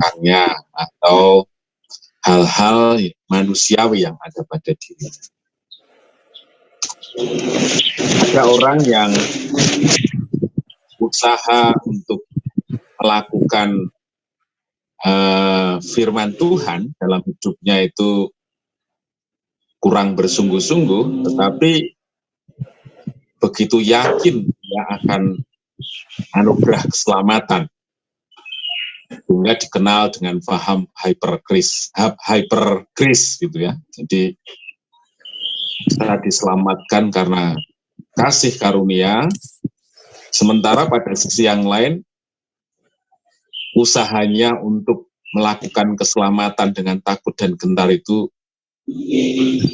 belakangnya atau hal-hal manusiawi yang ada pada dirinya. Ada orang yang usaha untuk melakukan firman Tuhan dalam hidupnya itu kurang bersungguh-sungguh, tetapi begitu yakin dia akan anugerah keselamatan, sehingga dikenal dengan paham hypergrace gitu ya. Jadi bisa diselamatkan karena kasih karunia, sementara pada sisi yang lain usahanya untuk melakukan keselamatan dengan takut dan gentar itu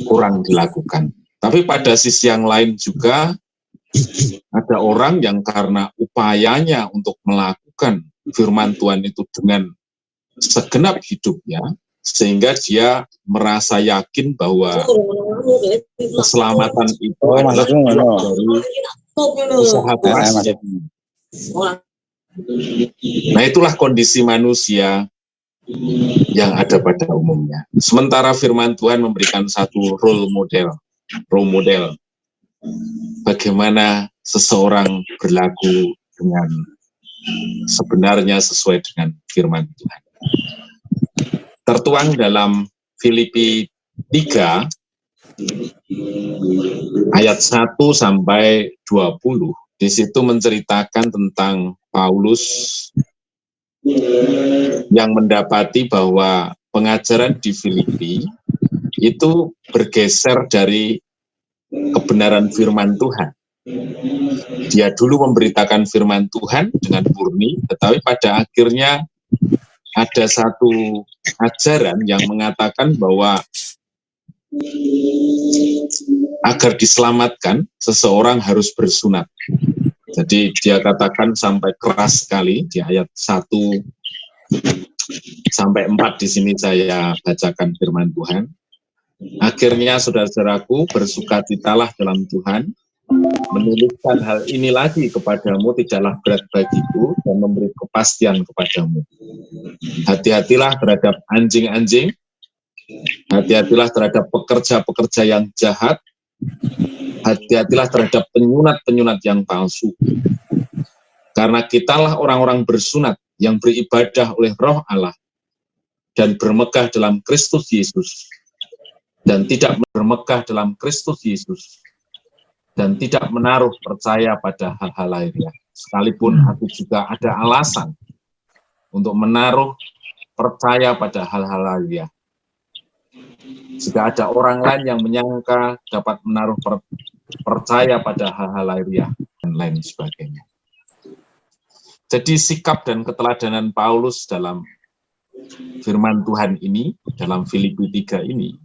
kurang dilakukan. Tapi pada sisi yang lain juga ada orang yang karena upayanya untuk melakukan firman Tuhan itu dengan segenap hidupnya, sehingga dia merasa yakin bahwa keselamatan itu adalah dari usaha kerasnya. Nah, itulah kondisi manusia yang ada pada umumnya. Sementara firman Tuhan memberikan satu role model bagaimana seseorang berlaku dengan sebenarnya sesuai dengan firman Tuhan. Tertuang dalam Filipi 3 ayat 1 sampai 20, di situ menceritakan tentang Paulus yang mendapati bahwa pengajaran di Filipi itu bergeser dari kebenaran firman Tuhan. Dia dulu memberitakan firman Tuhan dengan murni, tetapi pada akhirnya ada satu ajaran yang mengatakan bahwa agar diselamatkan, seseorang harus bersunat. Jadi dia katakan sampai keras sekali di ayat 1 sampai 4 di sini saya bacakan firman Tuhan. Akhirnya saudara-saudaraku, bersukacitalah dalam Tuhan. Menuliskan hal ini lagi kepadamu tidaklah berat bagiku dan memberi kepastian kepadamu. Hati-hatilah terhadap anjing-anjing, hati-hatilah terhadap pekerja-pekerja yang jahat, hati-hatilah terhadap penyunat-penyunat yang palsu. Karena kitalah orang-orang bersunat yang beribadah oleh Roh Allah dan bermegah dalam Kristus Yesus, dan tidak bermegah dalam Kristus Yesus, dan tidak menaruh percaya pada hal-hal lainnya. Sekalipun aku juga ada alasan untuk menaruh percaya pada hal-hal lainnya. Jika ada orang lain yang menyangka dapat menaruh percaya pada hal-hal lainnya, dan lain sebagainya. Jadi sikap dan keteladanan Paulus dalam firman Tuhan ini, dalam Filipi 3 ini,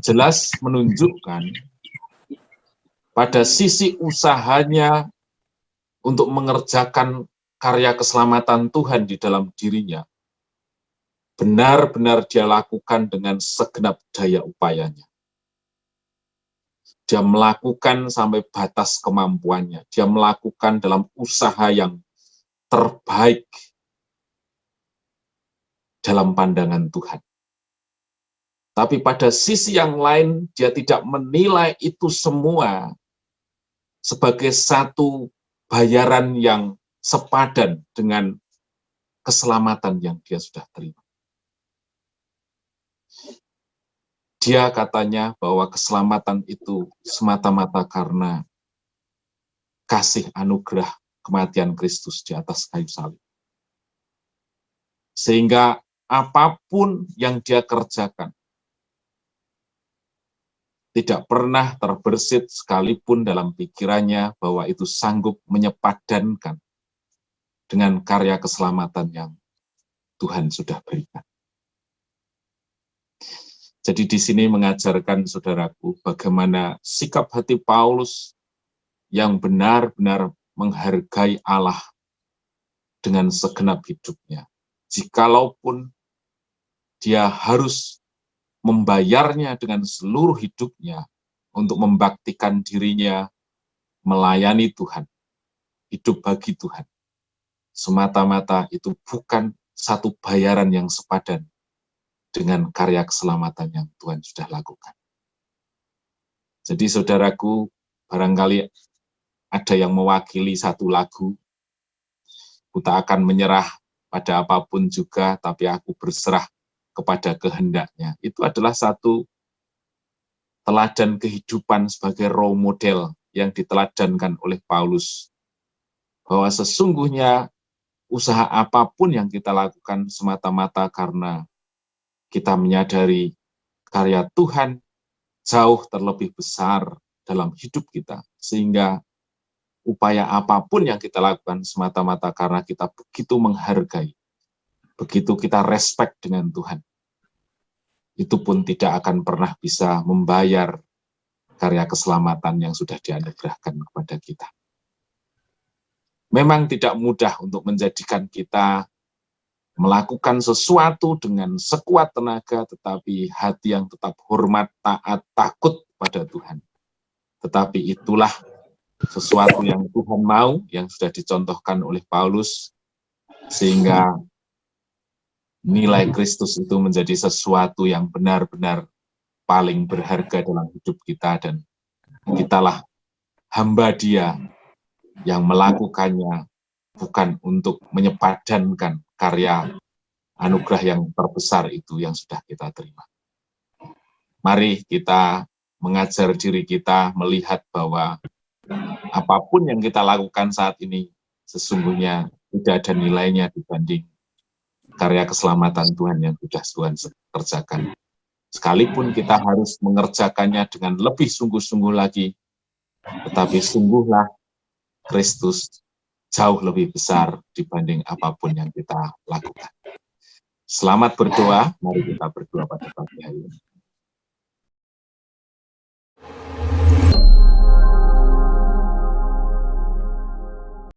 jelas menunjukkan pada sisi usahanya untuk mengerjakan karya keselamatan Tuhan di dalam dirinya, benar-benar dia lakukan dengan segenap daya upayanya. Dia melakukan sampai batas kemampuannya. Dia melakukan dalam usaha yang terbaik dalam pandangan Tuhan. Tapi pada sisi yang lain, dia tidak menilai itu semua sebagai satu bayaran yang sepadan dengan keselamatan yang dia sudah terima. Dia katanya bahwa keselamatan itu semata-mata karena kasih anugerah kematian Kristus di atas kayu salib. Sehingga apapun yang dia kerjakan, tidak pernah terbersit sekalipun dalam pikirannya bahwa itu sanggup menyepadankan dengan karya keselamatan yang Tuhan sudah berikan. Jadi di sini mengajarkan saudaraku bagaimana sikap hati Paulus yang benar-benar menghargai Allah dengan segenap hidupnya. Jikalaupun dia harus membayarnya dengan seluruh hidupnya untuk membaktikan dirinya melayani Tuhan, hidup bagi Tuhan. Semata-mata itu bukan satu bayaran yang sepadan dengan karya keselamatan yang Tuhan sudah lakukan. Jadi saudaraku, barangkali ada yang mewakili satu lagu, ku tak akan menyerah pada apapun juga, tapi aku berserah kepada kehendaknya. Itu adalah satu teladan kehidupan sebagai role model yang diteladankan oleh Paulus. Bahwa sesungguhnya usaha apapun yang kita lakukan semata-mata karena kita menyadari karya Tuhan jauh terlebih besar dalam hidup kita. Sehingga upaya apapun yang kita lakukan semata-mata karena kita begitu menghargai, begitu kita respect dengan Tuhan, itu pun tidak akan pernah bisa membayar karya keselamatan yang sudah dianugerahkan kepada kita. Memang tidak mudah untuk menjadikan kita melakukan sesuatu dengan sekuat tenaga, tetapi hati yang tetap hormat, taat, takut pada Tuhan. Tetapi itulah sesuatu yang Tuhan mau, yang sudah dicontohkan oleh Paulus, sehingga nilai Kristus itu menjadi sesuatu yang benar-benar paling berharga dalam hidup kita, dan kitalah hamba Dia yang melakukannya bukan untuk menyepadankan karya anugerah yang terbesar itu yang sudah kita terima. Mari kita mengajar diri kita melihat bahwa apapun yang kita lakukan saat ini sesungguhnya tidak ada nilainya dibanding karya keselamatan Tuhan yang sudah Tuhan kerjakan. Sekalipun kita harus mengerjakannya dengan lebih sungguh-sungguh lagi, tetapi sungguhlah Kristus jauh lebih besar dibanding apapun yang kita lakukan. Selamat berdoa, mari kita berdoa pada pagi hari ini.